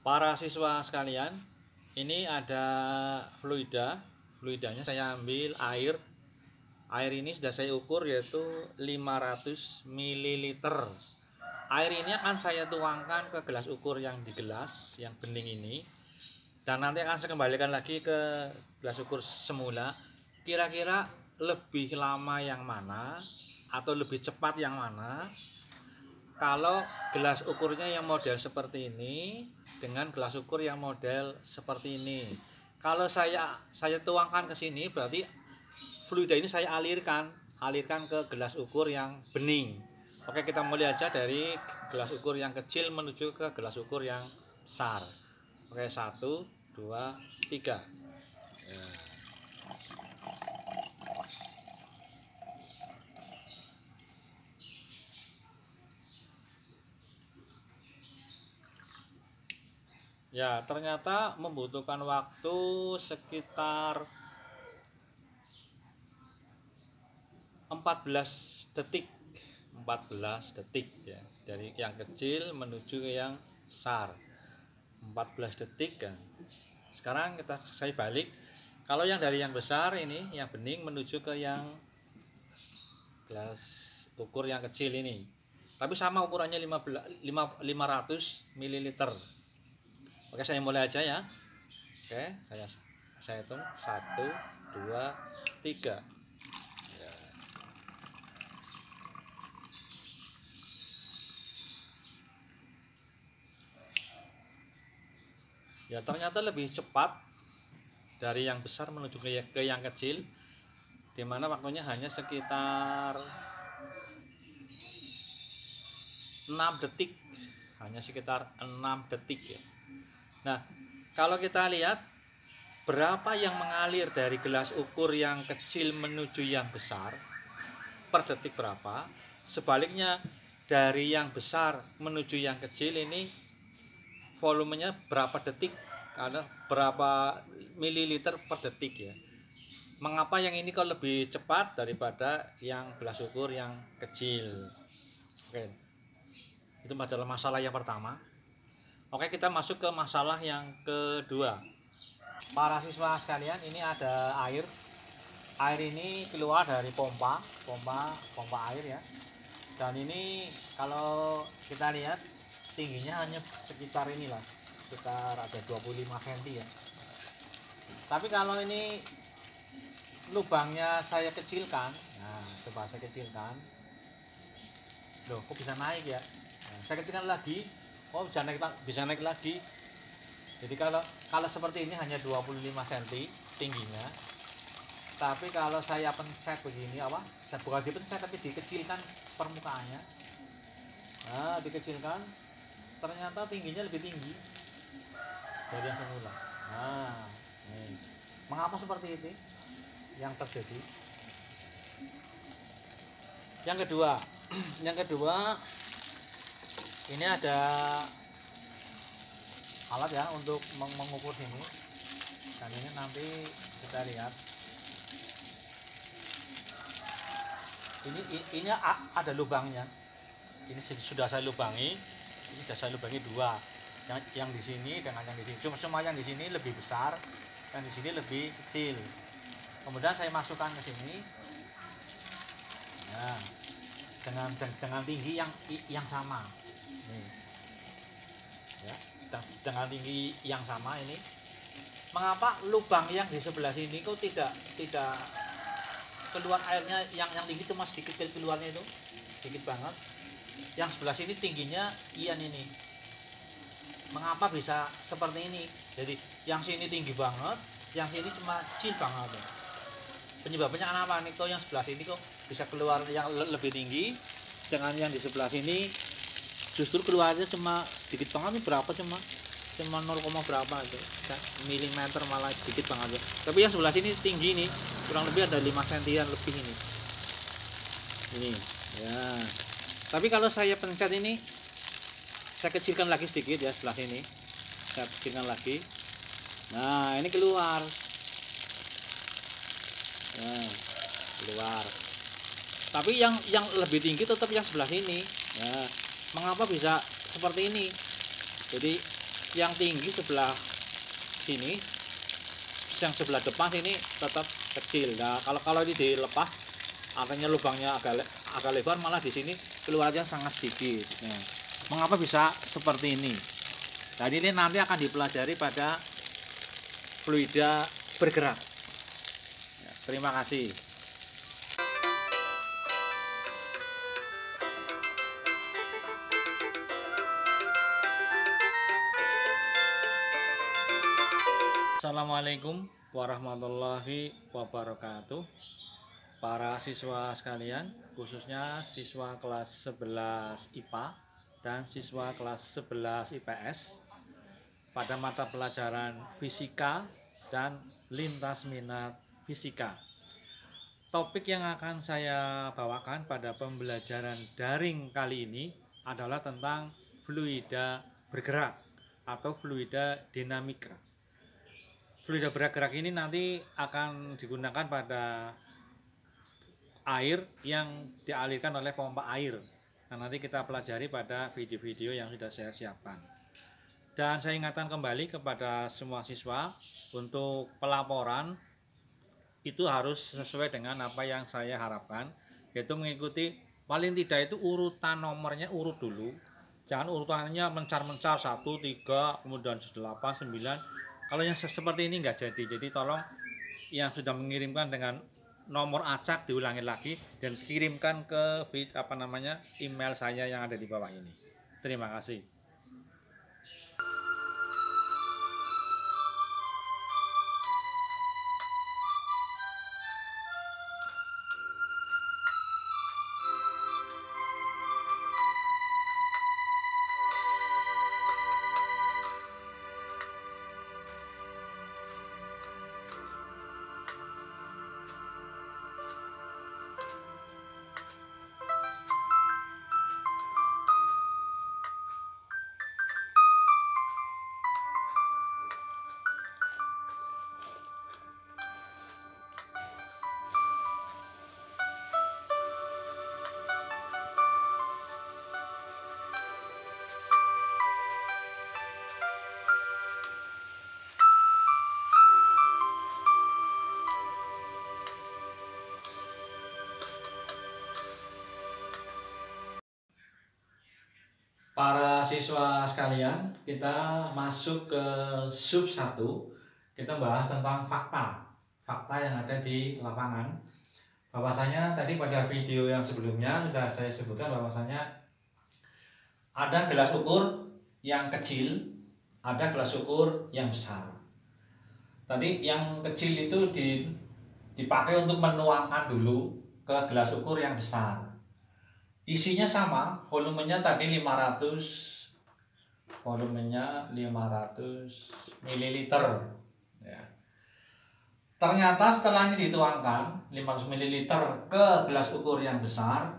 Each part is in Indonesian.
Para siswa sekalian, ini ada fluidanya saya ambil air ini sudah saya ukur yaitu 500 ml. Air ini akan saya tuangkan ke gelas ukur yang di gelas yang bening ini, dan nanti akan saya kembalikan lagi ke gelas ukur semula. Kira-kira lebih lama yang mana atau lebih cepat yang mana kalau gelas ukurnya yang model seperti ini dengan gelas ukur yang model seperti ini? Kalau saya tuangkan ke sini, berarti fluida ini saya alirkan ke gelas ukur yang bening. Oke, kita mulai aja dari gelas ukur yang kecil menuju ke gelas ukur yang besar. Oke, 1, 2, 3. Ya, ternyata membutuhkan waktu sekitar 14 detik. 14 detik ya, dari yang kecil menuju ke yang besar. 14 detik kan. Sekarang saya balik. Kalau yang dari yang besar ini, yang bening menuju ke yang gelas ukur yang kecil ini. Tapi sama ukurannya 500 ml. Oke, saya mulai aja ya. Oke, saya hitung 1, 2, 3. Ya, ternyata lebih cepat dari yang besar menuju ke yang kecil, di mana waktunya hanya sekitar 6 detik. Hanya sekitar 6 detik ya. Nah, kalau kita lihat berapa yang mengalir dari gelas ukur yang kecil menuju yang besar per detik berapa, sebaliknya dari yang besar menuju yang kecil ini volumenya berapa detik, ada berapa mililiter per detik ya. Mengapa yang ini kok lebih cepat daripada yang gelas ukur yang kecil? Oke, itu adalah masalah yang pertama. Oke, kita masuk ke masalah yang kedua. Para siswa sekalian, ini ada air. Air ini keluar dari pompa air ya. Dan ini kalau kita lihat tingginya hanya sekitar inilah, sekitar ada 25 cm ya. Tapi kalau ini lubangnya saya kecilkan, nah coba saya kecilkan. Loh, kok bisa naik ya? Nah, saya kecilkan lagi. Oh, bisa naik lagi. Jadi kalau seperti ini hanya 25 cm tingginya. Tapi kalau saya pencet begini bukan dipencet tapi dikecilkan permukaannya. Nah, dikecilkan ternyata tingginya lebih tinggi dari yang semula. Nah, ini. Mengapa seperti itu yang terjadi? Yang kedua, ini ada alat ya untuk mengukur sini, dan ini nanti kita lihat. Ini ada lubangnya. Ini sudah saya lubangi. Ini sudah saya lubangi 2. Yang di sini dengan yang di sini. Cuma yang di sini lebih besar, yang di sini lebih kecil. Kemudian saya masukkan ke sini. Nah, dengan tinggi yang sama. Nih. Ya, dengan tinggi yang sama ini. Mengapa lubang yang di sebelah sini kok tidak keluar airnya, yang tinggi cuma sedikit keluarnya itu, sedikit banget. Yang sebelah sini tingginya sekian ini. Mengapa bisa seperti ini? Jadi yang sini tinggi banget, yang sini cuma kecil banget. Penyebabnya apa nih? Kok yang sebelah sini kok bisa keluar yang lebih tinggi, dengan yang di sebelah sini justru keluarnya cuma sedikit banget. Ini berapa, cuma 0, berapa itu milimeter, malah sedikit banget. Tapi yang sebelah sini tinggi nih, kurang lebih ada 5 cm lebih ini ya. Tapi kalau saya pencet ini, saya kecilkan lagi sedikit ya, sebelah sini saya kecilkan lagi. Nah, ini keluar. Nah, keluar. Tapi yang lebih tinggi tetap yang sebelah sini. Nah, mengapa bisa seperti ini? Jadi yang tinggi sebelah sini, yang sebelah depan ini tetap kecil. Nah, kalau ini dilepas, artinya lubangnya agak lebar, malah di sini keluarnya sangat sedikit. Nah, mengapa bisa seperti ini? Jadi ini nanti akan dipelajari pada fluida bergerak. Ya, terima kasih. Assalamualaikum warahmatullahi wabarakatuh. Para siswa sekalian, khususnya siswa kelas 11 IPA dan siswa kelas 11 IPS, pada mata pelajaran fisika dan lintas minat fisika. Topik yang akan saya bawakan pada pembelajaran daring kali ini adalah tentang fluida bergerak atau fluida dinamika. Fluida bergerak ini nanti akan digunakan pada air yang dialirkan oleh pompa air. Nah, nanti kita pelajari pada video-video yang sudah saya siapkan. Dan saya ingatkan kembali kepada semua siswa, untuk pelaporan itu harus sesuai dengan apa yang saya harapkan, yaitu mengikuti paling tidak itu urutan nomornya, urut dulu. Jangan urutannya mencar-mencar 1, 3, kemudian 8, 9. Kalau yang seperti ini nggak jadi. Jadi tolong yang sudah mengirimkan dengan nomor acak diulangi lagi dan kirimkan ke email saya yang ada di bawah ini. Terima kasih. Para siswa sekalian, kita masuk ke sub 1. Kita bahas tentang fakta yang ada di lapangan. Bahwasanya tadi pada video yang sebelumnya sudah saya sebutkan bahwasanya ada gelas ukur yang kecil, ada gelas ukur yang besar. Tadi yang kecil itu dipakai untuk menuangkan dulu ke gelas ukur yang besar. Isinya sama, volumenya tadi 500 ml. Ya. Ternyata setelah ini dituangkan 500 ml ke gelas ukur yang besar,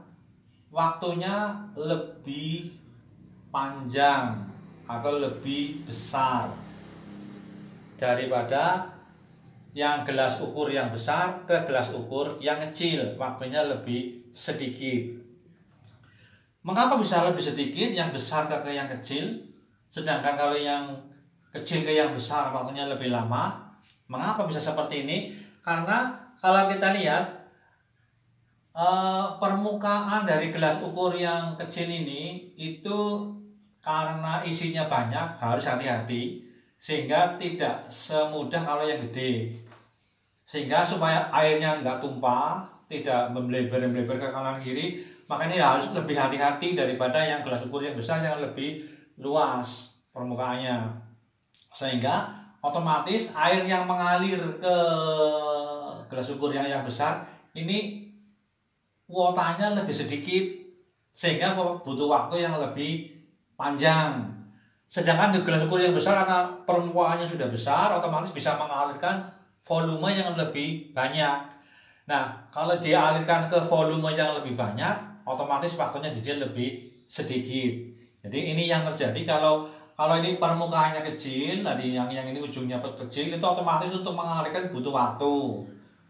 waktunya lebih panjang atau lebih besar daripada yang gelas ukur yang besar ke gelas ukur yang kecil, waktunya lebih sedikit. Mengapa bisa lebih sedikit yang besar ke yang kecil, sedangkan kalau yang kecil ke yang besar waktunya lebih lama? Mengapa bisa seperti ini? Karena kalau kita lihat permukaan dari gelas ukur yang kecil ini itu karena isinya banyak, harus hati-hati sehingga tidak semudah kalau yang gede. Sehingga supaya airnya nggak tumpah, tidak membleber ke kanan kiri, makanya harus lebih hati-hati daripada yang gelas ukur yang besar yang lebih luas permukaannya, sehingga otomatis air yang mengalir ke gelas ukur yang besar ini kuotanya lebih sedikit, sehingga butuh waktu yang lebih panjang. Sedangkan di gelas ukur yang besar karena permukaannya sudah besar, otomatis bisa mengalirkan volume yang lebih banyak. Nah, kalau dialirkan ke volume yang lebih banyak, otomatis waktunya jadi lebih sedikit. Jadi ini yang terjadi kalau ini permukaannya kecil, tadi yang ini ujungnya kecil, itu otomatis untuk mengalirkan butuh waktu.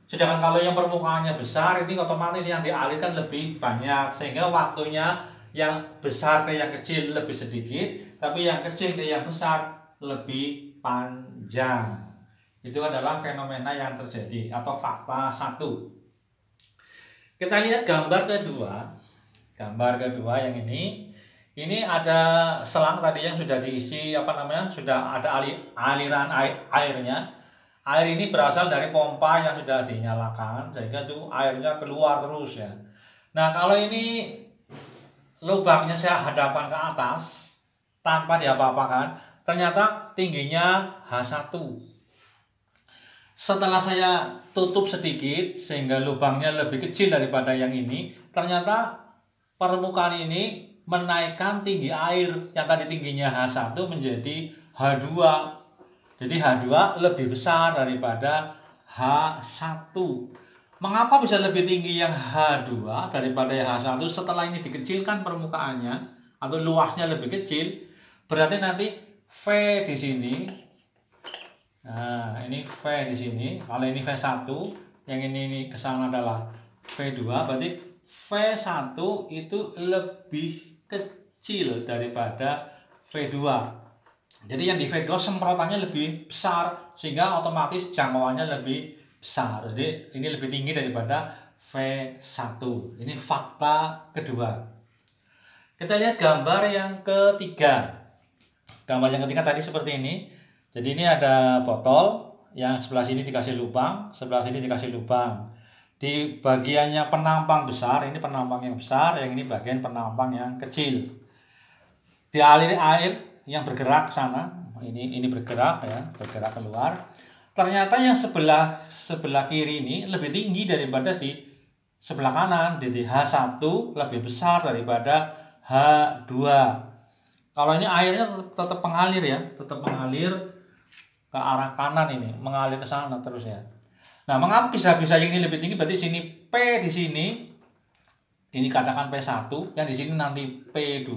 Sedangkan kalau yang permukaannya besar, ini otomatis yang dialirkan lebih banyak, sehingga waktunya yang besar ke yang kecil lebih sedikit, tapi yang kecil ke yang besar lebih panjang. Itu adalah fenomena yang terjadi atau fakta satu. Kita lihat gambar kedua. Gambar kedua yang ini. Ini ada selang tadi yang sudah diisi sudah ada aliran airnya. Air ini berasal dari pompa yang sudah dinyalakan sehingga itu airnya keluar terus ya. Nah, kalau ini lubangnya saya hadapkan ke atas tanpa diapa-apakan, ternyata tingginya H1. Setelah saya tutup sedikit sehingga lubangnya lebih kecil daripada yang ini, ternyata permukaan ini menaikkan tinggi air yang tadi tingginya H1 menjadi H2. Jadi H2 lebih besar daripada H1. Mengapa bisa lebih tinggi yang H2 daripada yang H1? Setelah ini dikecilkan permukaannya atau luasnya lebih kecil, berarti nanti V di sini. Nah, ini V di sini. Kalau ini V1, yang ini ke sana adalah V2, berarti V1 itu lebih kecil daripada V2. Jadi yang di V2 semprotannya lebih besar sehingga otomatis jangkauannya lebih besar. Jadi ini lebih tinggi daripada V1. Ini fakta kedua. Kita lihat gambar yang ketiga. Gambar yang ketiga tadi seperti ini. Jadi ini ada botol yang sebelah sini dikasih lubang, sebelah sini dikasih lubang. Di bagiannya penampang besar, ini penampang yang besar, yang ini bagian penampang yang kecil. Dialiri air yang bergerak ke sana, ini bergerak ya, bergerak keluar. Ternyata yang sebelah kiri ini lebih tinggi daripada di sebelah kanan. Jadi H1 lebih besar daripada H2. Kalau ini airnya tetap mengalir ya, tetap mengalir ke arah kanan ini, mengalir ke sana terus ya. Nah, mengapa bisa yang ini lebih tinggi? Berarti sini P di sini, ini katakan P1, yang di sini nanti P2.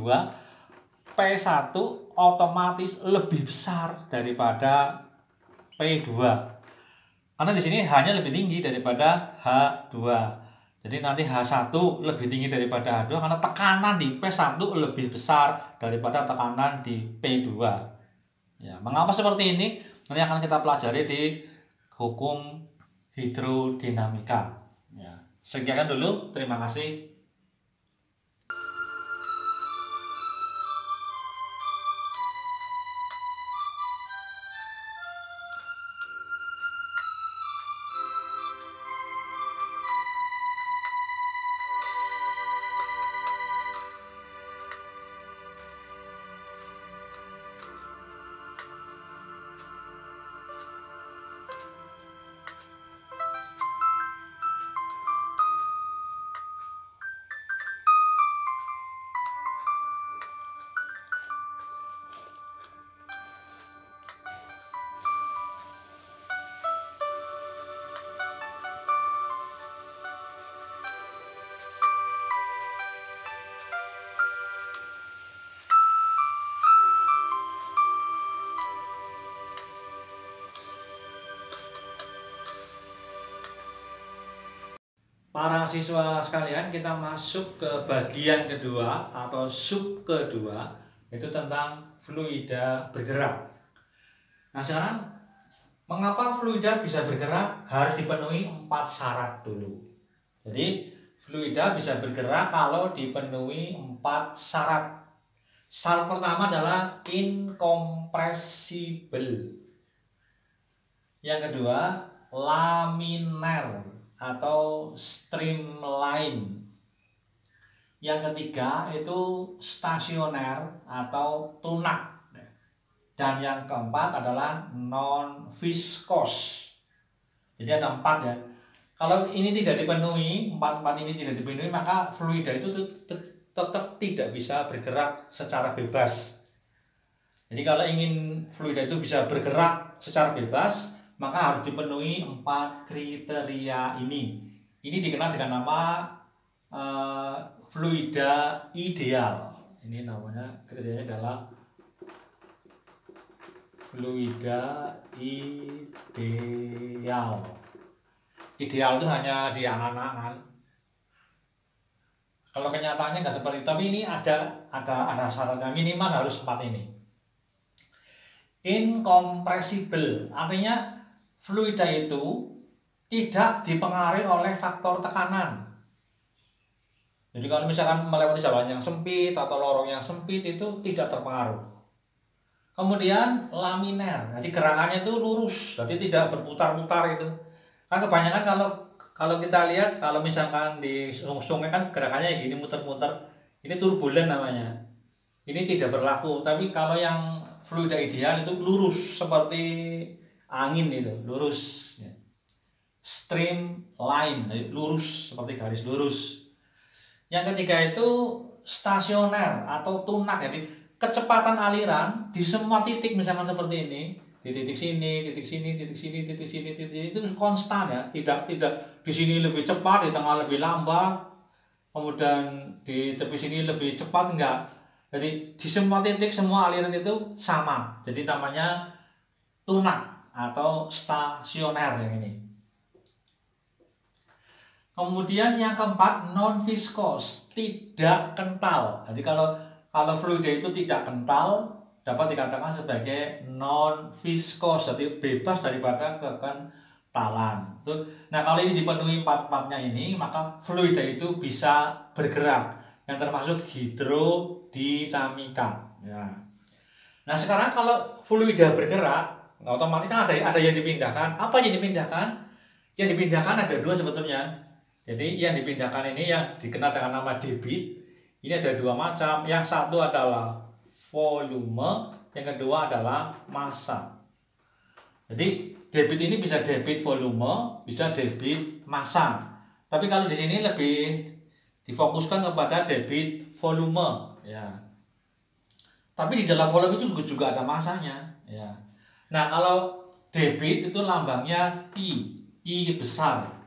P1 otomatis lebih besar daripada P2. Karena di sini hanya lebih tinggi daripada H2. Jadi nanti H1 lebih tinggi daripada H2 karena tekanan di P1 lebih besar daripada tekanan di P2. Ya, mengapa seperti ini? Nanti akan kita pelajari di hukum hidrodinamika. Ya, sekian dulu. Terima kasih. Para siswa sekalian, kita masuk ke bagian kedua atau sub kedua, itu tentang fluida bergerak. Nah, sekarang mengapa fluida bisa bergerak? Harus dipenuhi 4 syarat dulu. Jadi fluida bisa bergerak kalau dipenuhi 4 syarat. Syarat pertama adalah incompressible. Yang kedua, laminar atau streamline. Yang ketiga itu stasioner atau tunak. Dan yang keempat adalah non viscous. Jadi ada 4 ya. Kalau ini tidak dipenuhi, 4 ini tidak dipenuhi, maka fluida itu tetap tidak bisa bergerak secara bebas. Jadi kalau ingin fluida itu bisa bergerak secara bebas, maka harus dipenuhi 4 kriteria ini. Ini dikenal dengan nama fluida ideal. Ini namanya, kriterianya adalah fluida ideal. Ideal itu hanya di angan-angan. Kalau kenyataannya nggak seperti itu, tapi ini ada syaratnya, minimal harus 4 ini. incompressible, artinya fluida itu tidak dipengaruhi oleh faktor tekanan. Jadi kalau misalkan melewati jalan yang sempit atau lorong yang sempit itu tidak terpengaruh. Kemudian laminer, jadi gerakannya itu lurus, jadi tidak berputar-putar itu. Kan kebanyakan kalau kita lihat, kalau misalkan di sungai kan gerakannya gini muter-muter, ini turbulen namanya. Ini tidak berlaku, tapi kalau yang fluida ideal itu lurus seperti angin itu, lurus. Streamline, lurus seperti garis lurus. Yang ketiga itu stasioner atau tunak, jadi kecepatan aliran di semua titik, misalkan seperti ini, di titik sini, titik sini, titik sini, titik sini, titik sini, itu konstan ya, tidak di sini lebih cepat, di tengah lebih lambat, kemudian di tepi sini lebih cepat, enggak. Jadi di semua titik semua aliran itu sama, jadi namanya tunak atau stasioner yang ini. Kemudian yang keempat, non viskos, tidak kental. Jadi kalau fluida itu tidak kental, dapat dikatakan sebagai non viskos, jadi bebas daripada kekentalan. Nah, kalau ini dipenuhi empat-empatnya ini, maka fluida itu bisa bergerak, yang termasuk hidrodinamika. Ya. Nah, sekarang kalau fluida bergerak, otomatis kan ada yang dipindahkan. Apa yang dipindahkan? Yang dipindahkan ada dua sebetulnya. Jadi yang dipindahkan ini yang dikenal dengan nama debit. Ini ada dua macam. Yang satu adalah volume, yang kedua adalah massa. Jadi debit ini bisa debit volume, bisa debit massa. Tapi kalau di sini lebih difokuskan kepada debit volume, ya. Tapi di dalam volume itu juga ada massanya, ya. Nah, kalau debit itu lambangnya Q besar.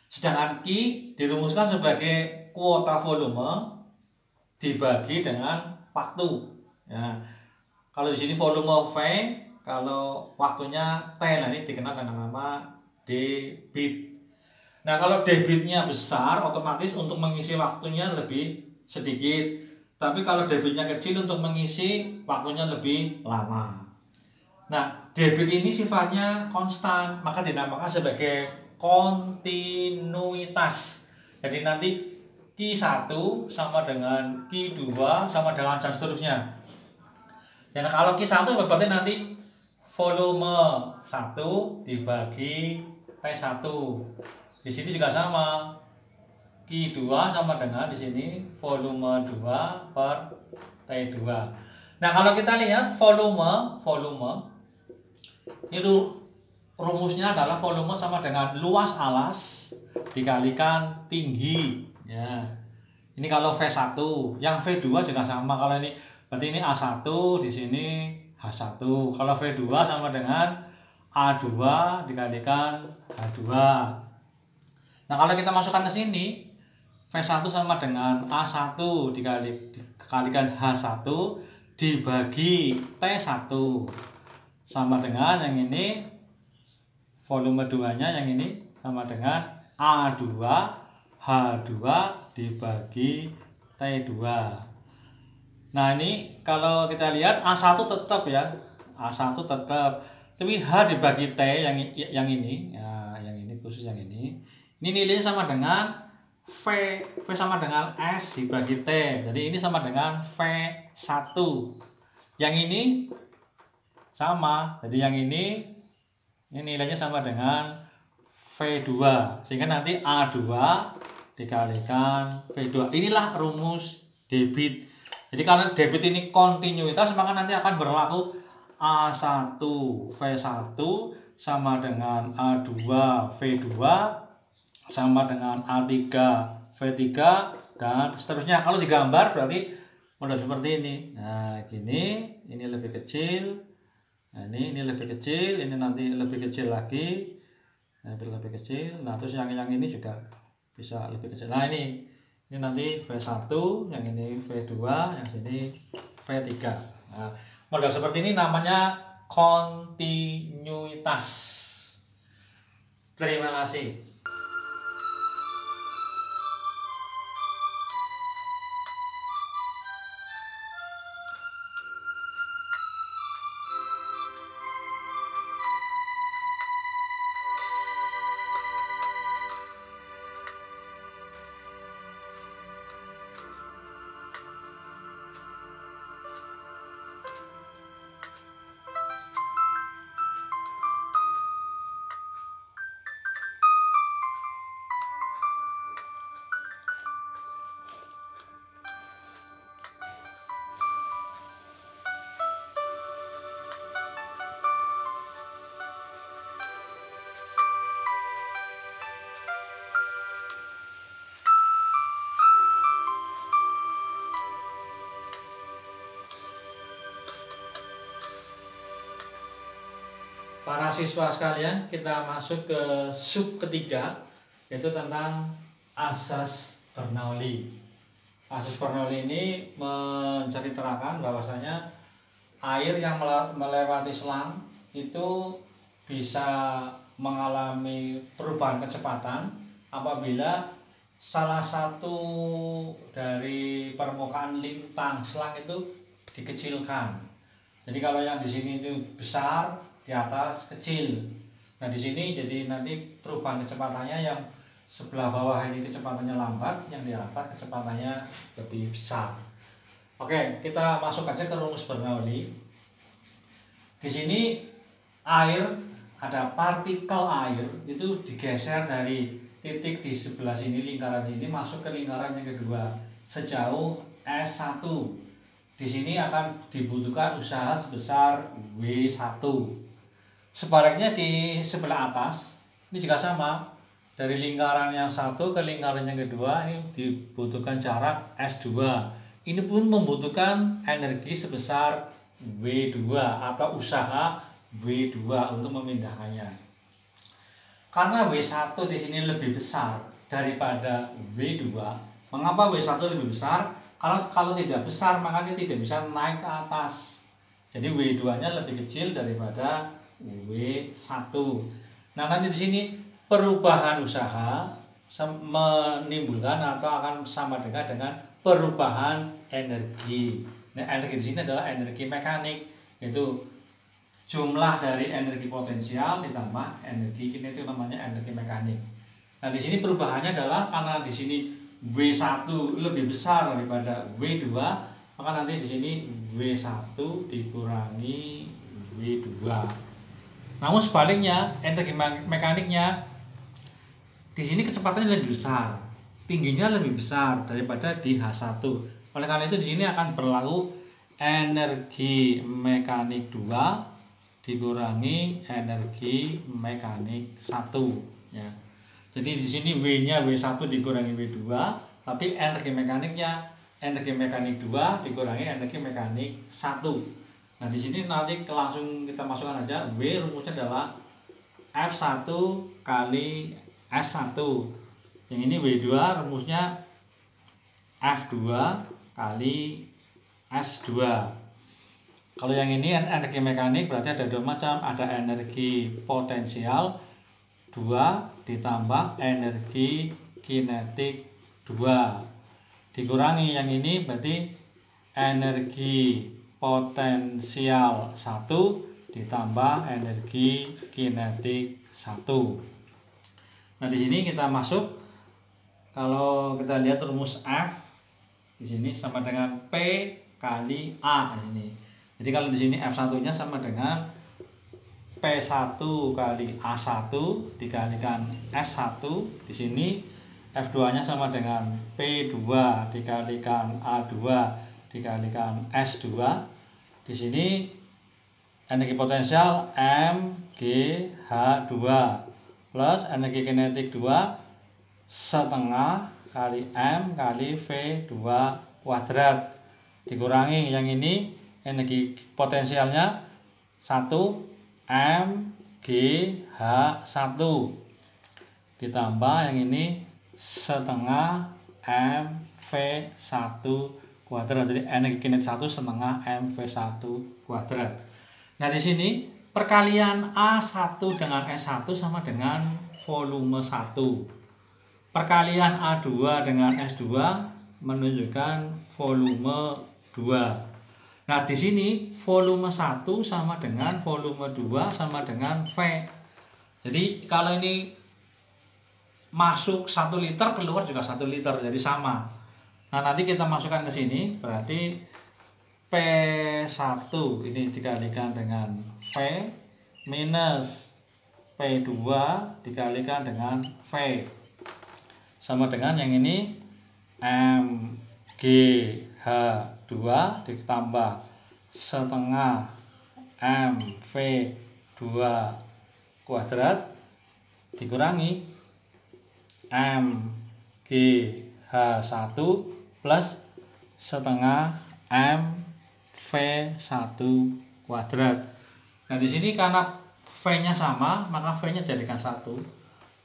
Sedangkan Q dirumuskan sebagai kuota volume dibagi dengan waktu. Ya. Kalau di sini volume V, kalau waktunya T, nah ini dikenal dengan nama debit. Nah, kalau debitnya besar, otomatis untuk mengisi waktunya lebih sedikit. Tapi kalau debitnya kecil, untuk mengisi waktunya lebih lama. Nah, debit ini sifatnya konstan, maka dinamakan sebagai kontinuitas. Jadi nanti Q1 sama dengan Q2 sama dengan dan seterusnya. Dan kalau Q1 berarti nanti volume 1 dibagi T1. Di sini juga sama. Q2 sama dengan di sini volume 2 per T2. Nah, kalau kita lihat volume itu rumusnya adalah volume sama dengan luas alas dikalikan tinggi, ya. Ini kalau V1, yang V2 juga sama. Kalau ini berarti ini A1, di sini H1. Kalau V2 sama dengan A2 dikalikan H2. Nah, kalau kita masukkan ke sini, V1 sama dengan A1 dikalikan H1 dibagi T1 sama dengan yang ini volume 2-nya, yang ini sama dengan A2 H2 dibagi T2. Nah, ini kalau kita lihat A1 tetap ya, A1 tetap, tapi H dibagi T yang ini, ya, yang ini khusus yang ini nilainya sama dengan V sama dengan S dibagi T. Jadi ini sama dengan V1. Yang ini sama, jadi yang ini nilainya sama dengan V2, sehingga nanti A2 dikalikan V2. Inilah rumus debit. Jadi kalau debit ini kontinuitas, maka nanti akan berlaku A1 V1 sama dengan A2 V2 sama dengan A3 V3 dan seterusnya. Kalau digambar berarti model seperti ini. Nah, gini, ini lebih kecil. Nah, ini lebih kecil, ini nanti lebih kecil lagi. Nah, lebih kecil. Nah, terus yang ini juga bisa lebih kecil. Nah, ini nanti V1, yang ini V2, yang sini V3. Nah, model seperti ini namanya kontinuitas. Terima kasih. Para siswa sekalian, kita masuk ke sub ketiga, yaitu tentang asas Bernoulli. Asas Bernoulli ini menceritakan bahwasanya air yang melewati selang itu bisa mengalami perubahan kecepatan apabila salah satu dari permukaan lintang selang itu dikecilkan. Jadi kalau yang di sini itu besar, di atas kecil. Nah di sini jadi nanti perubahan kecepatannya yang sebelah bawah ini kecepatannya lambat, yang di atas kecepatannya lebih besar. Oke, kita masuk aja ke rumus Bernoulli. Di sini air, ada partikel air itu digeser dari titik di sebelah sini, lingkaran ini masuk ke lingkaran yang kedua sejauh S1. Di sini akan dibutuhkan usaha sebesar W1. Sebaliknya di sebelah atas ini juga sama, dari lingkaran yang satu ke lingkaran yang kedua ini dibutuhkan jarak S2. Ini pun membutuhkan energi sebesar W2 atau usaha W2 untuk memindahkannya. Karena W1 di sini lebih besar daripada W2. Mengapa W1 lebih besar? Karena kalau tidak besar makanya tidak bisa naik ke atas. Jadi W2-nya lebih kecil daripada W1. Nah, nanti di sini perubahan usaha menimbulkan atau akan sama dengan perubahan energi. Nah, energi di sini adalah energi mekanik, yaitu jumlah dari energi potensial ditambah energi kinetik, namanya energi mekanik. Nah, di sini perubahannya adalah karena di sini W1 lebih besar daripada W2, maka nanti di sini W1 dikurangi W2. Namun sebaliknya, energi mekaniknya di sini kecepatannya lebih besar, tingginya lebih besar daripada di H1. Oleh karena itu di sini akan berlaku energi mekanik 2 dikurangi energi mekanik 1 ya. Jadi di sini W-nya W1 dikurangi W2, tapi energi mekanik 2 dikurangi energi mekanik 1. Nah, di sini nanti langsung kita masukkan aja. W rumusnya adalah F1 kali S1. Yang ini W2 rumusnya F2 kali S2. Kalau yang ini energi mekanik berarti ada dua macam, ada energi potensial 2 ditambah energi kinetik 2 dikurangi yang ini berarti energi potensial 1 ditambah energi kinetik 1. Nah, di sini kita masuk, kalau kita lihat rumus F di sini sama dengan P kali A ini. Jadi kalau di sini F1-nya sama dengan P1 kali A1 dikalikan S1. Di sini F2-nya sama dengan P2 dikalikan A2 dikalikan S2. Di sini energi potensial MgH2 plus energi kinetik 2 setengah kali M kali V2 kuadrat dikurangi yang ini energi potensialnya 1 MgH1 ditambah yang ini setengah MV1 kuadrat. Jadi energi kinetik 1 setengah MV1 kuadrat. Nah, di sini perkalian A1 dengan S1 sama dengan volume 1. Perkalian A2 dengan S2 menunjukkan volume 2. Nah, di sini volume 1 sama dengan volume 2 sama dengan V. Jadi kalau ini masuk 1 liter, keluar juga 1 liter, jadi sama. Nah, nanti kita masukkan ke sini, berarti P1 ini dikalikan dengan V minus P2 dikalikan dengan V sama dengan yang ini MgH2 ditambah setengah MV2 kuadrat dikurangi MgH1 plus setengah MV1 kuadrat. Nah, di sini karena V-nya sama, maka V-nya jadikan 1.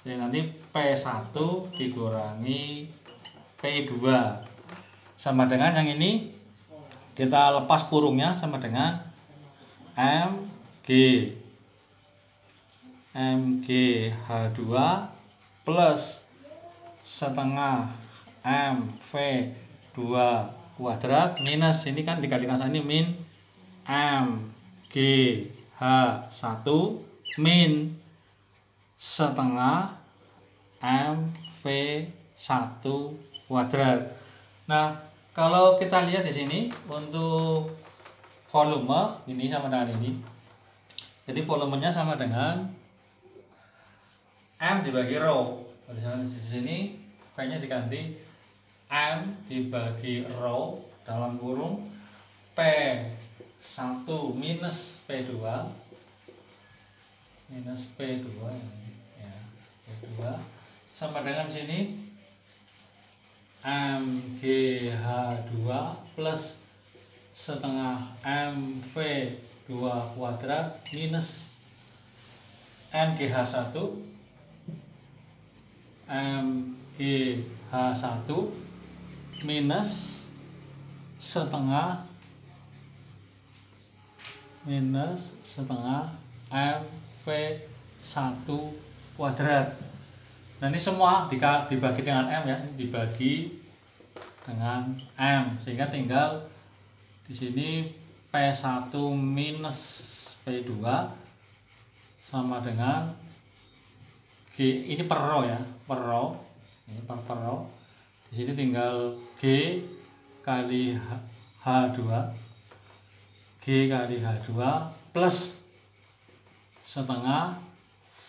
Jadi nanti P1 dikurangi P2 sama dengan yang ini, kita lepas kurungnya sama dengan MG H2 plus setengah MV2 kuadrat minus ini kan dikalikan ini min MG H1 min setengah MV1 kuadrat. Nah, kalau kita lihat di sini untuk volume ini sama dengan ini. Jadi volumenya sama dengan M dibagi rho. Di sini V-nya diganti M dibagi rho dalam kurung P1 minus P2 ya, P2 sama dengan sini MGH2 plus setengah MV2 kuadrat minus MGH1 minus setengah MV1 kuadrat. Nah, ini semua dibagi dengan M ya, ini dibagi dengan M sehingga tinggal di sini P1 minus P2 sama dengan G, ini per row ya, per row. Ini per row. Di sini tinggal G kali H2. G kali H2 plus setengah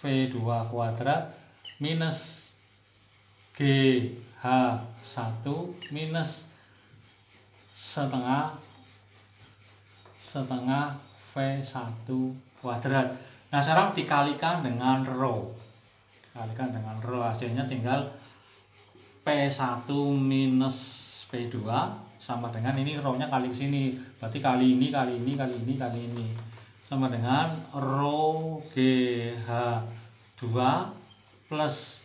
V2 kuadrat minus GH1 minus setengah V1 kuadrat. Nah, sekarang dikalikan dengan rho. Hasilnya tinggal P1 minus P2 sama dengan ini rho-nya kali ke sini. Berarti kali ini sama dengan rho GH2 plus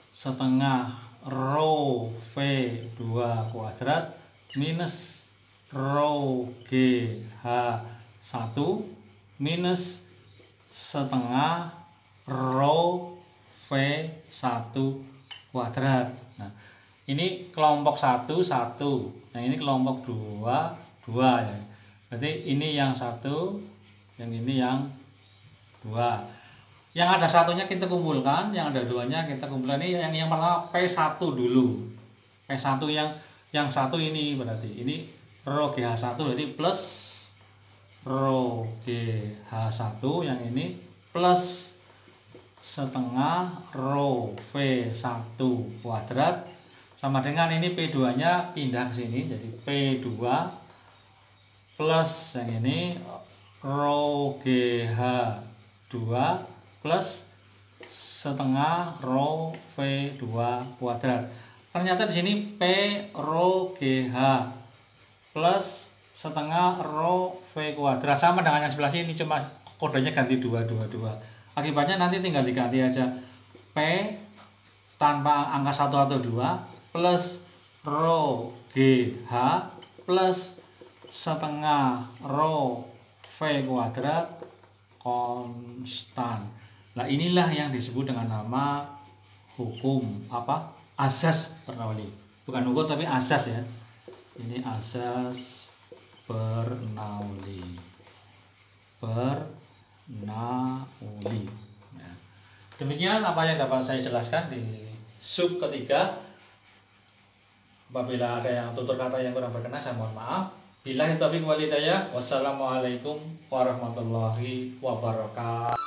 setengah rho V2 kuadrat minus rho GH1 minus setengah rho V1 kuadrat. Nah, ini kelompok 1 1. Nah, ini kelompok 2 2 ya. Berarti ini yang 1, yang ini yang 2. Yang ada satunya kita kumpulkan, yang ada duanya kita kumpulkan. Ini yang pertama P1 dulu. P1 yang satu ini berarti ini rho GH1 berarti plus rho GH1, yang ini plus setengah rho V1 kuadrat sama dengan ini P2 nya pindah ke sini jadi P2 plus yang ini rho GH2 plus setengah rho V2 kuadrat. Ternyata di sini P rho GH plus setengah rho V kuadrat sama dengan yang sebelah sini, cuma kodenya ganti 2 2 2. Akibatnya nanti tinggal diganti aja P tanpa angka 1 atau 2 plus rho GH plus setengah rho V kuadrat konstan. Nah, inilah yang disebut dengan nama hukum apa? Asas Bernoulli. Bukan hukum tapi asas ya. Ini asas Bernoulli. Nah, demikian apa yang dapat saya jelaskan di sub ketiga. Apabila ada yang tutur kata yang kurang berkenan, saya mohon maaf. Billahi taufiq wal hidayah. Wassalamualaikum warahmatullahi wabarakatuh.